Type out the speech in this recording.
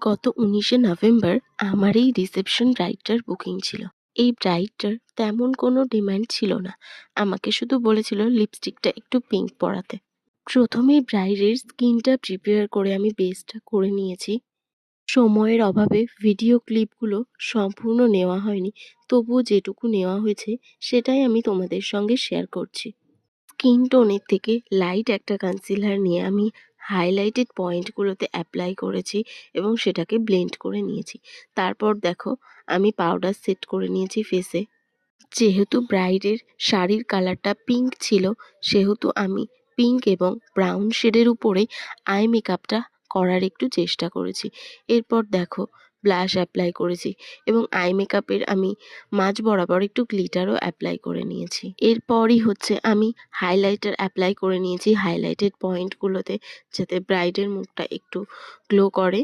গত ১৯শে নভেম্বর আমার এই রিসেপশন ব্রাইডটার বুকিং ছিল। এই ব্রাইডটার তেমন কোনো ডিমান্ড ছিল না। আমাকে শুধু বলেছিল লিপস্টিকটা একটু পিঙ্ক পরাতে। প্রথমেই ব্রাইডের স্কিনটা প্রিপেয়ার করে আমি বেসটা করে নিয়েছি। সময়ের অভাবে ভিডিও ক্লিপগুলো সম্পূর্ণ নেওয়া হয়নি, তবুও যেটুকু নেওয়া হয়েছে সেটাই আমি তোমাদের সঙ্গে শেয়ার করছি। স্কিন টোনের থেকে লাইট একটা কনসিলার নিয়ে আমি হাইলাইটেড পয়েন্টগুলোতে অ্যাপ্লাই করেছি এবং সেটাকে ব্লেন্ড করে নিয়েছি। তারপর দেখো আমি পাউডার সেট করে নিয়েছি ফেসে। যেহেতু ব্রাইডের শাড়ির কালারটা পিঙ্ক ছিল, সেহেতু আমি পিঙ্ক এবং ব্রাউন শেডের উপরেই আই মেকআপটা করার একটু চেষ্টা করেছি। এরপর দেখো ব্লাশ অ্যাপ্লাই করেছি এবং আই মেকআপের আমি মাঝ বরাবর একটু গ্লিটারও অ্যাপ্লাই করে নিয়েছি। এরপরই হচ্ছে আমি হাইলাইটার অ্যাপ্লাই করে নিয়েছি হাইলাইটেড পয়েন্টগুলোতে, যাতে ব্রাইডের মুখটা একটু গ্লো করে।